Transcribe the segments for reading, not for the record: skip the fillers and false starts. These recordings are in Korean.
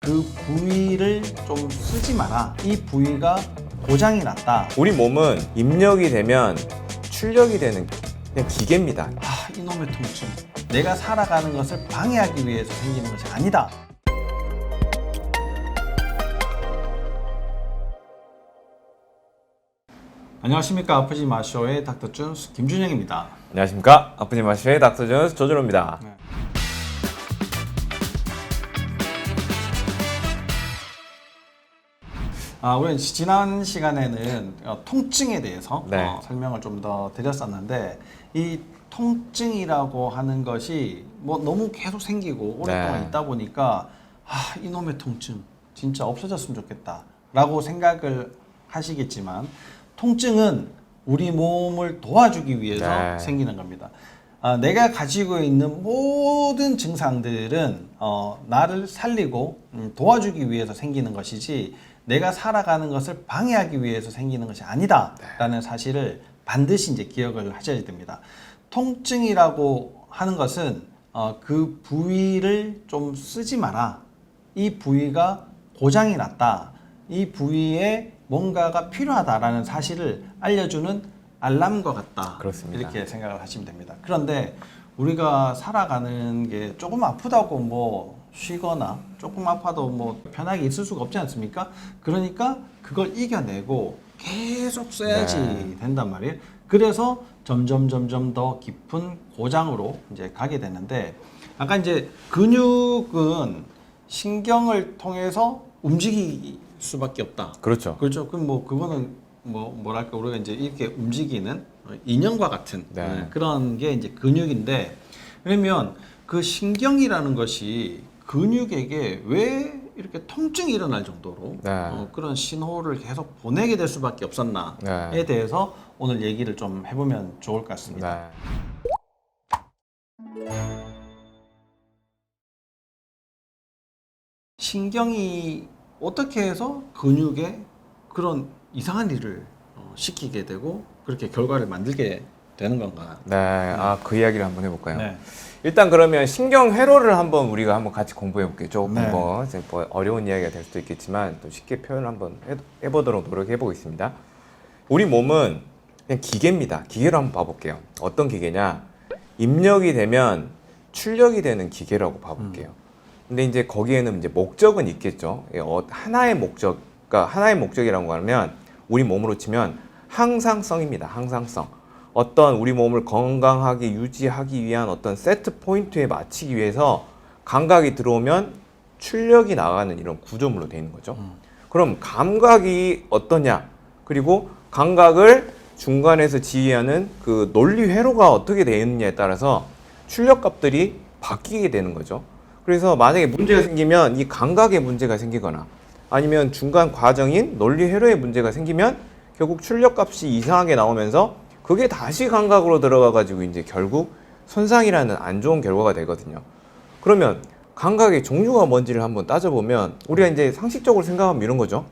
그 부위를 좀 쓰지 마라. 이 부위가 고장이 났다. 우리 몸은 입력이 되면 출력이 되는 그냥 기계입니다. 아, 이놈의 통증. 내가 살아가는 것을 방해하기 위해서 생기는 것이 아니다. 안녕하십니까. 아프지 마쇼의 닥터 준스 김준영입니다. 안녕하십니까. 아프지 마시오의 닥터 존스 조준호입니다. 네. 우리는 지난 시간에는 통증에 대해서 네. 설명을 좀 더 드렸었는데, 이 통증이라고 하는 것이 뭐 너무 계속 생기고 오랫동안 네. 있다 보니까 이놈의 통증 진짜 없어졌으면 좋겠다 라고 생각을 하시겠지만, 통증은 우리 몸을 도와주기 위해서 네. 생기는 겁니다. 내가 가지고 있는 모든 증상들은 나를 살리고 도와주기 위해서 생기는 것이지, 내가 살아가는 것을 방해하기 위해서 생기는 것이 아니다라는 사실을 반드시 이제 기억을 하셔야 됩니다. 통증이라고 하는 것은 그 부위를 좀 쓰지 마라. 이 부위가 고장이 났다. 이 부위에 뭔가가 필요하다라는 사실을 알려주는 알람과 같다. 그렇습니다. 이렇게 생각을 하시면 됩니다. 그런데 우리가 살아가는 게 조금 아프다고 뭐 쉬거나 조금 아파도 뭐 편하게 있을 수가 없지 않습니까? 그러니까 그걸 이겨내고 계속 써야지 된단 말이에요. 그래서 점점 더 깊은 고장으로 이제 가게 되는데, 아까 이제 근육은 신경을 통해서 움직일 수밖에 없다. 그렇죠. 그렇죠. 그럼 뭐 그거는 뭐랄까 우리가 이제 이렇게 움직이는 인형과 같은 네. 그런 게 이제 근육인데, 그러면 그 신경이라는 것이 근육에게 왜 이렇게 통증이 일어날 정도로 네. 그런 신호를 계속 보내게 될 수밖에 없었나에 네. 대해서 오늘 얘기를 좀 해보면 좋을 것 같습니다. 네. 신경이 어떻게 해서 근육에 그런 이상한 일을 시키게 되고 그렇게 결과를 만들게 되는 건가? 네. 그 이야기를 한번 해볼까요? 네. 일단 그러면 신경 회로를 한번 우리가 한번 같이 공부해 볼게요. 조금 네. 이제 뭐 어려운 이야기가 될 수도 있겠지만 또 쉽게 표현을 한번 해보도록 노력해 보겠습니다. 우리 몸은 그냥 기계입니다. 기계로 한번 봐볼게요. 어떤 기계냐? 입력이 되면 출력이 되는 기계라고 봐볼게요. 근데 이제 거기에는 이제 목적은 있겠죠. 하나의 목적이라고 하면 우리 몸으로 치면 항상성입니다. 항상성. 어떤 우리 몸을 건강하게 유지하기 위한 어떤 세트 포인트에 맞추기 위해서 감각이 들어오면 출력이 나가는 이런 구조물로 되어 있는 거죠. 그럼 감각이 어떠냐? 그리고 감각을 중간에서 지휘하는 그 논리 회로가 어떻게 되어 있느냐에 따라서 출력 값들이 바뀌게 되는 거죠. 그래서 만약에 문제가 생기면 이 감각에 문제가 생기거나 아니면 중간 과정인 논리 회로에 문제가 생기면 결국 출력 값이 이상하게 나오면서 그게 다시 감각으로 들어가 가지고 이제 결국 손상이라는 안 좋은 결과가 되거든요. 그러면 감각의 종류가 뭔지를 한번 따져보면 우리가 이제 상식적으로 생각하면 이런 거죠.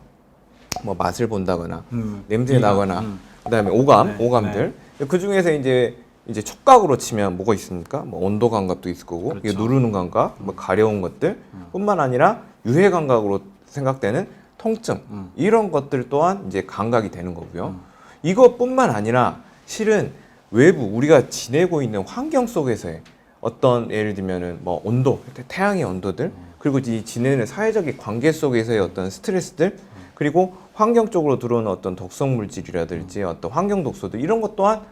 뭐 맛을 본다거나 냄새 나거나 그다음에 오감들. 그 중에서 이제 촉각으로 치면 뭐가 있습니까? 뭐 온도 감각도 있을 거고, 그렇죠. 이게 누르는 감각, 뭐 가려운 것들, 뿐만 아니라 유해 감각으로 생각되는 통증, 이런 것들 또한 이제 감각이 되는 거고요. 이것뿐만 아니라 실은 외부 우리가 지내고 있는 환경 속에서의 어떤 예를 들면은 뭐 온도, 태양의 온도들, 그리고 이 지내는 사회적인 관계 속에서의 어떤 스트레스들, 그리고 환경 쪽으로 들어오는 어떤 독성 물질이라든지 어떤 환경 독소들, 이런 것 또한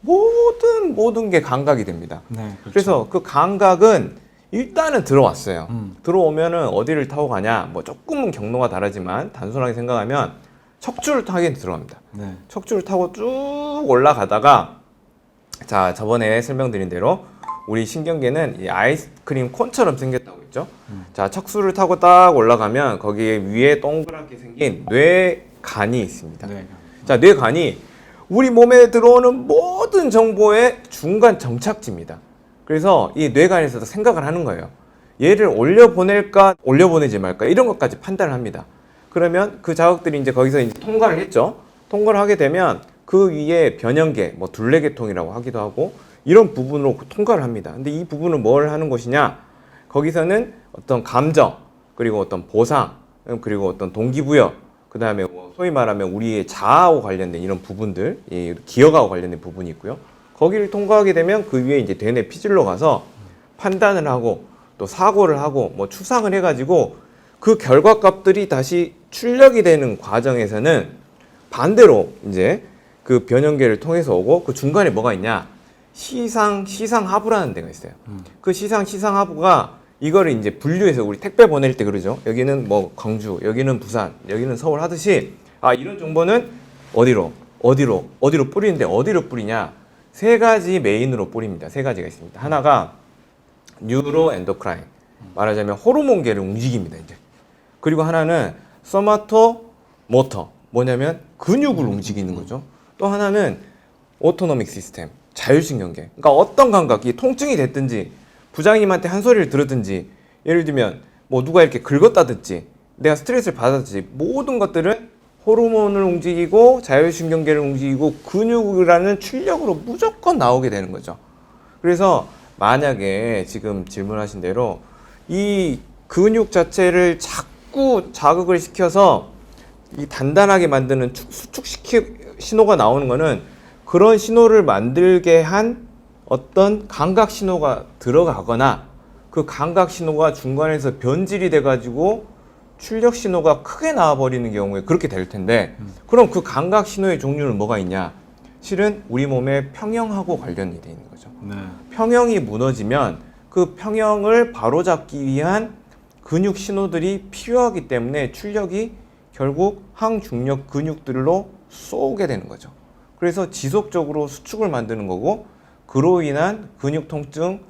모든 게 감각이 됩니다. 네, 그렇죠. 그래서 그 감각은 일단은 들어왔어요. 들어오면은 어디를 타고 가냐? 뭐 조금은 경로가 다르지만 단순하게 생각하면 척추를 타게 들어갑니다. 네. 척추를 타고 쭉 올라가다가, 자, 저번에 설명드린 대로 우리 신경계는 이 아이스크림 콘처럼 생겼다고 했죠. 자, 척추를 타고 딱 올라가면 거기에 위에 동그랗게 생긴 뇌간이 있습니다. 네. 자, 뇌간이 우리 몸에 들어오는 모든 정보의 중간 정착지입니다. 그래서 이 뇌간에서도 생각을 하는 거예요. 얘를 올려보낼까, 올려보내지 말까, 이런 것까지 판단을 합니다. 그러면 그 자극들이 이제 거기서 이제 통과를 했죠. 통과를 하게 되면 그 위에 변형계, 뭐 둘레계통이라고 하기도 하고, 이런 부분으로 통과를 합니다. 근데 이 부분은 뭘 하는 것이냐? 거기서는 어떤 감정, 그리고 어떤 보상, 그리고 어떤 동기부여, 그 다음에 뭐 소위 말하면 우리의 자아하고 관련된 이런 부분들, 이 기억하고 관련된 부분이 있고요. 거기를 통과하게 되면 그 위에 이제 대뇌 피질로 가서 판단을 하고 또 사고를 하고 뭐 추상을 해가지고 그 결과값들이 다시 출력이 되는 과정에서는 반대로 이제 그 변형계를 통해서 오고 그 중간에 뭐가 있냐? 시상하부라는 데가 있어요. 그 시상하부가 이거를 이제 분류해서 우리 택배 보낼 때 그러죠. 여기는 뭐 광주, 여기는 부산, 여기는 서울 하듯이 아 이런 정보는 어디로 뿌리는데 어디로 뿌리냐? 세 가지 메인으로 뿌립니다. 세 가지가 있습니다. 하나가 뉴로 엔도크라인, 말하자면 호르몬계를 움직입니다. 이제 그리고 하나는 소마토 모터, 뭐냐면 근육을 움직이는 거죠. 또 하나는 오토노믹 시스템, 자율신경계. 그러니까 어떤 감각이 통증이 됐든지 부장님한테 한 소리를 들었든지 예를 들면 뭐 누가 이렇게 긁었다든지 내가 스트레스를 받았든지 모든 것들은 호르몬을 움직이고 자율신경계를 움직이고 근육이라는 출력으로 무조건 나오게 되는 거죠. 그래서 만약에 지금 질문하신 대로 이 근육 자체를 자꾸 자극을 시켜서 이 단단하게 만드는 신호가 나오는 거는 그런 신호를 만들게 한 어떤 감각 신호가 들어가거나 그 감각 신호가 중간에서 변질이 돼가지고 출력 신호가 크게 나와버리는 경우에 그렇게 될 텐데 그럼 그 감각 신호의 종류는 뭐가 있냐? 실은 우리 몸의 평형하고 관련이 돼 있는 거죠. 네. 평형이 무너지면 그 평형을 바로잡기 위한 근육 신호들이 필요하기 때문에 출력이 결국 항중력 근육들로 쏘게 되는 거죠. 그래서 지속적으로 수축을 만드는 거고 그로 인한 근육 통증,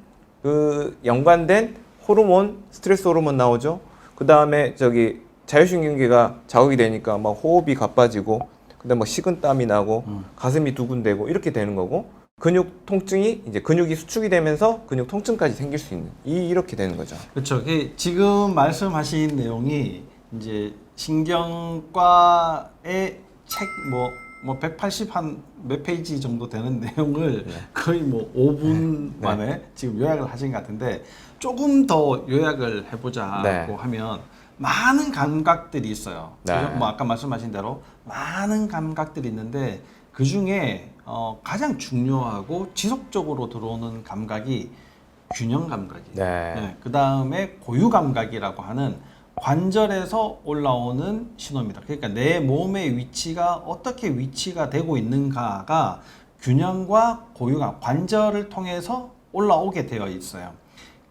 그 연관된 호르몬, 스트레스 호르몬 나오죠. 그 다음에 자율신경계가 자극이 되니까 막 호흡이 가빠지고, 그다음 뭐 식은땀이 나고, 가슴이 두근대고 이렇게 되는 거고, 근육 통증이 이제 근육이 수축이 되면서 근육 통증까지 생길 수 있는 이렇게 되는 거죠. 그렇죠. 지금 말씀하신 내용이 이제 신경과의 책 뭐 180 한 몇 페이지 정도 되는 내용을 거의 뭐 5분 만에 지금 요약을 하신 것 같은데 조금 더 요약을 해보자고 하면 많은 감각들이 있어요. 뭐 아까 말씀하신 대로 많은 감각들이 있는데 그 중에 가장 중요하고 지속적으로 들어오는 감각이 균형 감각이에요. 그 다음에 고유 감각이라고 하는 관절에서 올라오는 신호입니다. 그러니까 내 몸의 위치가 어떻게 위치가 되고 있는가가 균형과 고유감, 관절을 통해서 올라오게 되어 있어요.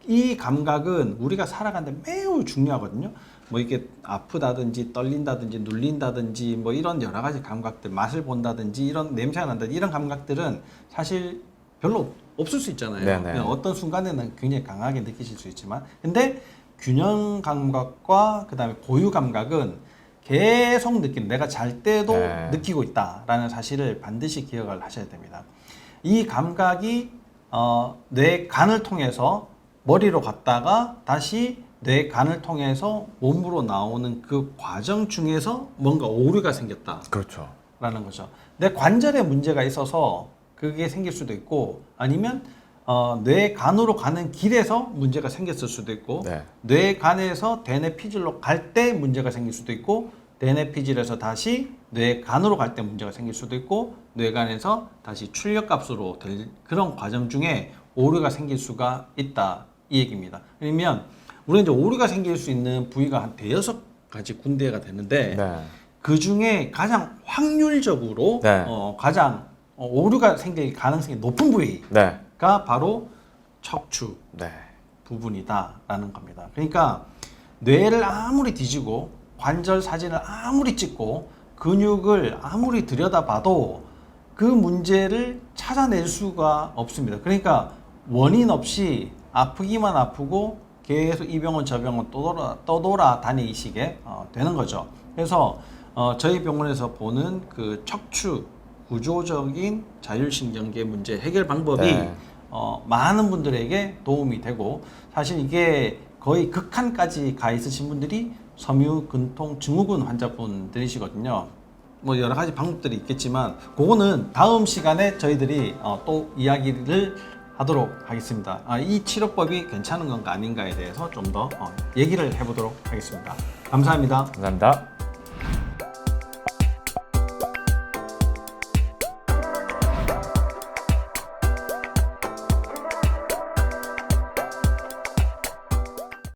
이 감각은 우리가 살아가는데 매우 중요하거든요. 뭐 이게 아프다든지 떨린다든지 눌린다든지 뭐 이런 여러 가지 감각들, 맛을 본다든지 이런 냄새가 난다든지 이런 감각들은 사실 별로 없을 수 있잖아요. 그냥 어떤 순간에는 굉장히 강하게 느끼실 수 있지만 근데 균형 감각과 그 다음에 고유 감각은 계속 느끼는, 내가 잘 때도 느끼고 있다라는 사실을 반드시 기억을 하셔야 됩니다. 이 감각이 뇌 간을 통해서 머리로 갔다가 다시 뇌 간을 통해서 몸으로 나오는 그 과정 중에서 뭔가 오류가 생겼다. 그렇죠. 라는 거죠. 내 관절에 문제가 있어서 그게 생길 수도 있고 아니면 뇌 간으로 가는 길에서 문제가 생겼을 수도 있고 뇌 간에서 대뇌 피질로 갈 때 문제가 생길 수도 있고 대뇌 피질에서 다시 뇌 간으로 갈 때 문제가 생길 수도 있고 뇌간에서 다시 출력값으로 될 그런 과정 중에 오류가 생길 수가 있다 이 얘기입니다. 그러면 우리는 이제 오류가 생길 수 있는 부위가 한 대여섯 가지 군데가 되는데 그 중에 가장 확률적으로 가장 오류가 생길 가능성이 높은 부위가 바로 척추 부분이다라는 겁니다. 그러니까 뇌를 아무리 뒤지고 관절 사진을 아무리 찍고 근육을 아무리 들여다봐도 그 문제를 찾아낼 수가 없습니다. 그러니까 원인 없이 아프기만 아프고 계속 이 병원 저 병원 떠돌아다니시게 되는 거죠. 그래서 저희 병원에서 보는 그 척추 구조적인 자율신경계 문제 해결 방법이 많은 분들에게 도움이 되고 사실 이게 거의 극한까지 가 있으신 분들이 섬유, 근통, 증후군 환자분들이시거든요. 뭐 여러 가지 방법들이 있겠지만 그거는 다음 시간에 저희들이 또 이야기를 하도록 하겠습니다. 이 치료법이 괜찮은 건가 아닌가에 대해서 좀 더 얘기를 해보도록 하겠습니다. 감사합니다. 감사합니다.